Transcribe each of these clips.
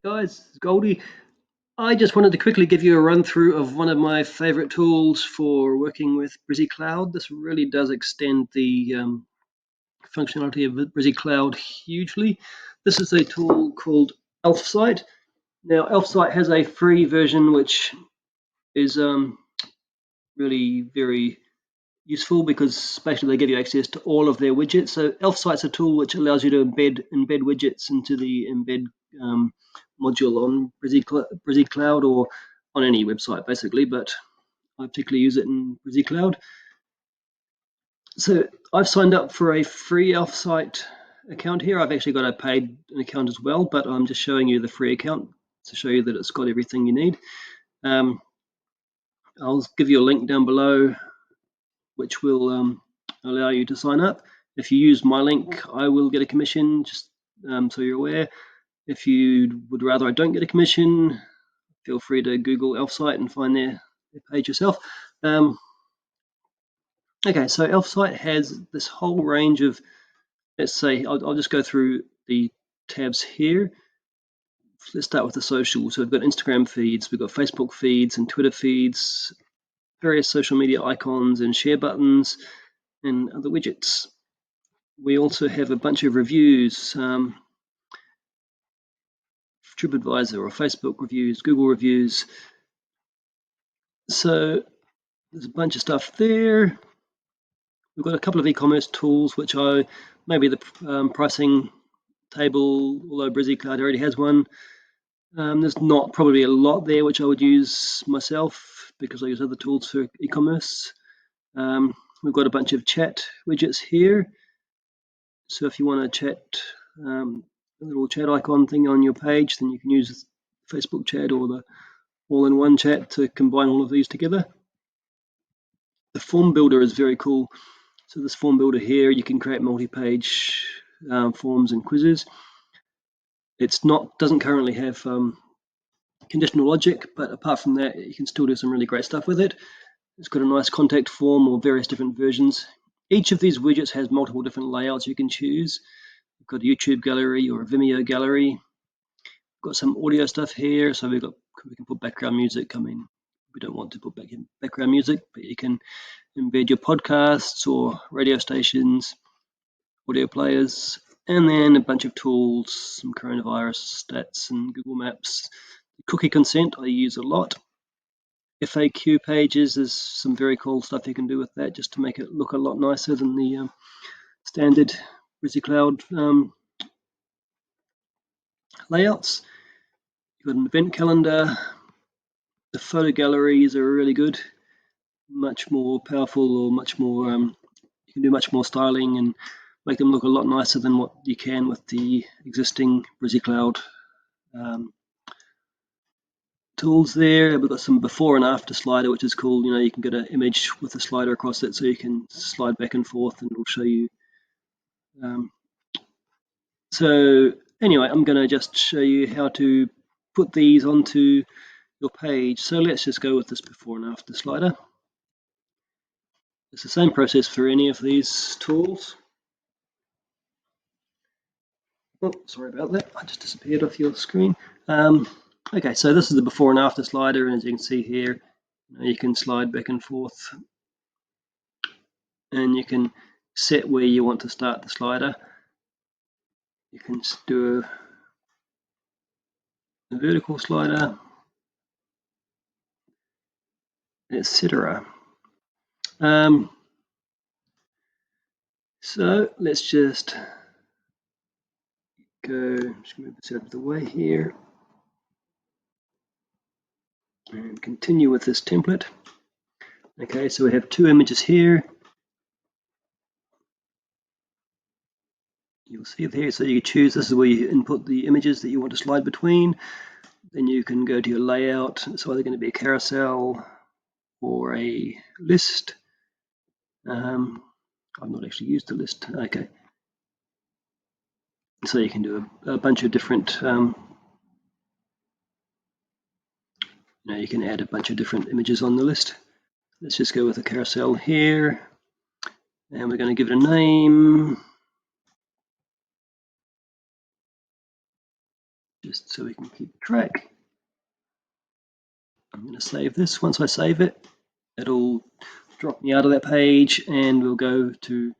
guys, it's Goldie. I just wanted to quickly give you a run through of one of my favorite tools for working with Brizy Cloud. This really does extend the functionality of Brizy Cloud hugely. This is a tool called Elfsight. Now, Elfsight has a free version which is really very useful because basically they give you access to all of their widgets. So Elfsight's a tool which allows you to embed widgets into the embed module on Brizy Cloud or on any website basically, but I particularly use it in Brizy Cloud. So I've signed up for a free Elfsight account here. I've actually got a paid account as well, but I'm just showing you the free account to show you that it's got everything you need. I'll give you a link down below which will allow you to sign up. If you use my link, I will get a commission, just so you're aware. If you would rather I don't get a commission, feel free to Google Elfsight and find their page yourself. Okay, so Elfsight has this whole range of, let's say, I'll just go through the tabs here. Let's start with the social. So we've got Instagram feeds, we've got Facebook feeds and Twitter feeds, various social media icons and share buttons, and other widgets. We also have a bunch of reviews, TripAdvisor or Facebook reviews, Google reviews. So there's a bunch of stuff there. We've got a couple of e-commerce tools, which are maybe the pricing table, although Brizy Cloud already has one. There's not probably a lot there which I would use myself because I use other tools for e-commerce. We've got a bunch of chat widgets here. So if you want to chat, a little chat icon thing on your page, then you can use Facebook chat or the all-in-one chat to combine all of these together. The form builder is very cool. So this form builder here, you can create multi-page forms and quizzes. It's doesn't currently have conditional logic, but apart from that, you can still do some really great stuff with it. It's got a nice contact form or various different versions. Each of these widgets has multiple different layouts you can choose. We've got a YouTube gallery or a Vimeo gallery. We've got some audio stuff here, so we can put background music. I mean, we don't want to put background music, but you can embed your podcasts or radio stations, audio players, and then a bunch of tools, some coronavirus stats and Google Maps. Cookie consent I use a lot. FAQ pages, there's some very cool stuff you can do with that just to make it look a lot nicer than the standard Brizy Cloud layouts. You've got an event calendar. The photo galleries are really good, much more powerful, or much more, you can do much more styling and make them look a lot nicer than what you can with the existing Brizy Cloud tools there. We've got some before and after slider, which is cool. You know, you can get an image with a slider across it, so you can slide back and forth, and it'll show you. So anyway, I'm going to just show you how to put these onto your page. So let's just go with this before and after slider. It's the same process for any of these tools. Oh, sorry about that. I just disappeared off your screen. Okay, so this is the before and after slider, and as you can see here, you can slide back and forth, and you can set where you want to start the slider. You can do a vertical slider, etc. So let's just just move this out of the way here and continue with this template. Okay, so we have two images here. You'll see there, so you choose, this is where you input the images that you want to slide between. Then you can go to your layout. It's either going to be a carousel or a list. I've not actually used the list. Okay. So you can do a bunch of different, you can add a bunch of different images on the list. Let's just go with a carousel here. And we're going to give it a name. just so we can keep track. I'm going to save this. Once I save it, it'll drop me out of that page, and we'll go to,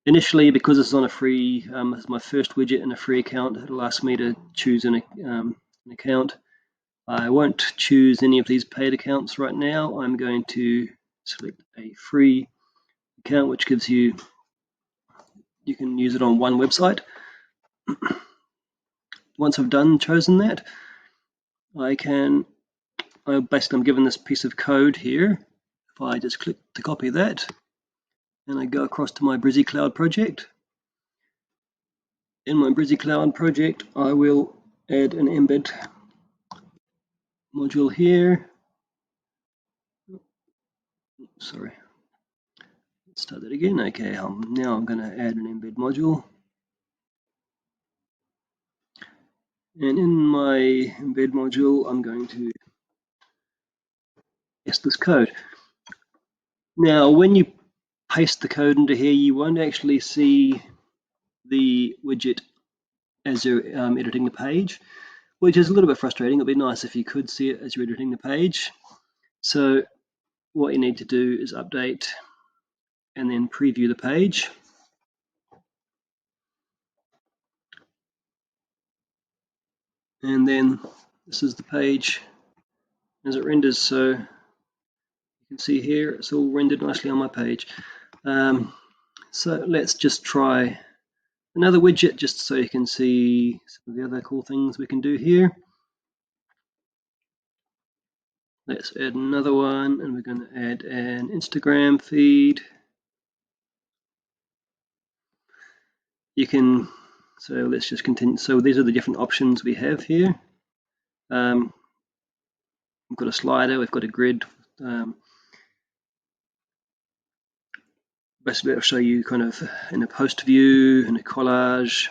initially, because this is on a free, this is my first widget in a free account, it'll ask me to choose an account. I won't choose any of these paid accounts right now. I'm going to select a free account, which gives you can use it on one website. Once I've chosen that, I'm given this piece of code here. If I just click to copy that, and I go across to my Brizy Cloud project. In my Brizy Cloud project, I will add an embed module here. Sorry, let's start that again. Okay, now I'm going to add an embed module. And in my embed module, I'm going to paste this code. Now, when you paste the code into here, you won't actually see the widget as you're editing the page, which is a little bit frustrating. It'd be nice if you could see it as you're editing the page. So what you need to do is update and then preview the page. And then this is the page as it renders. So you can see here, it's all rendered nicely on my page. So let's just try another widget just so you can see some of the other cool things we can do here. Let's add another one, and we're going to add an Instagram feed. So let's just continue. So these are the different options we have here. We've got a slider, we've got a grid. Basically, I'll show you kind of in a post view, in a collage.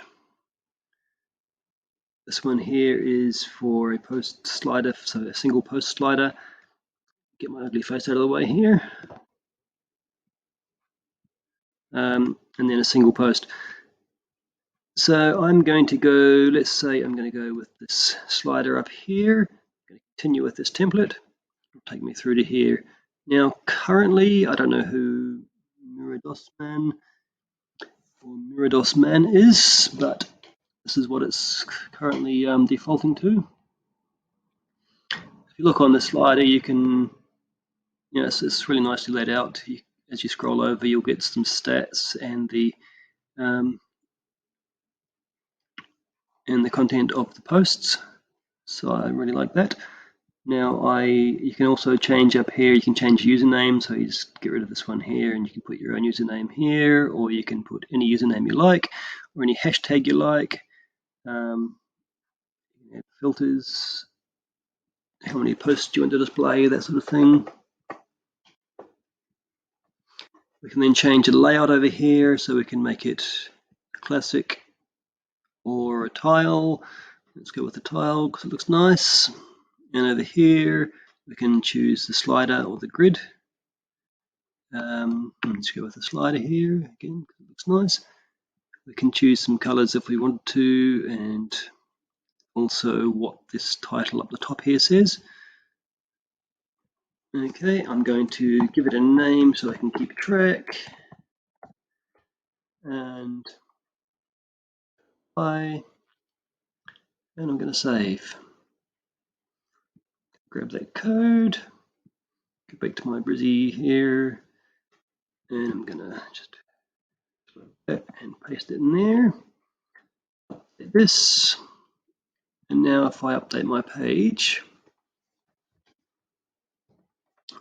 This one here is for a post slider, so a single post slider. Get my ugly face out of the way here. And then a single post. So I'm going to go, let's say I'm going to go with this slider up here. I'm going to continue with this template. It'll take me through to here. Now, currently, I don't know who Miradosman is, but this is what it's currently defaulting to. If you look on the slider, you can, it's really nicely laid out. As you scroll over, you'll get some stats and the content of the posts. So I really like that. Now you can also change up here, you can change username, so you just get rid of this one here and you can put your own username here, or you can put any username you like, or any hashtag you like. Add filters, how many posts you want to display, that sort of thing. We can then change the layout over here, so we can make it a classic or a tile. Let's go with the tile because it looks nice. And over here, we can choose the slider or the grid. Let's go with the slider here again because it looks nice. We can choose some colors if we want to, and also what this title up the top here says. Okay, I'm going to give it a name so I can keep track. And I'm going to save. Grab that code, go back to my Brizy here, and I'm going to just load that and paste it in there. Like this. And now if I update my page,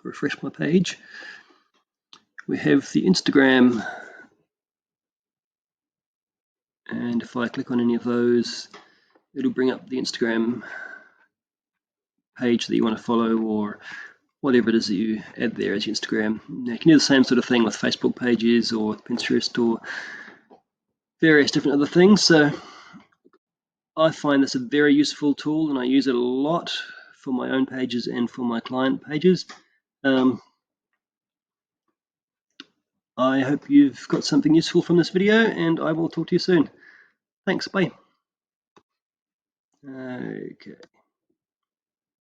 refresh my page, we have the Instagram, and if I click on any of those, it'll bring up the Instagram page that you want to follow, or whatever it is that you add there as your Instagram. Now you can do the same sort of thing with Facebook pages or Pinterest or various different other things. So I find this a very useful tool, and I use it a lot for my own pages and for my client pages. I hope you've got something useful from this video, and I will talk to you soon. Thanks, bye. Okay.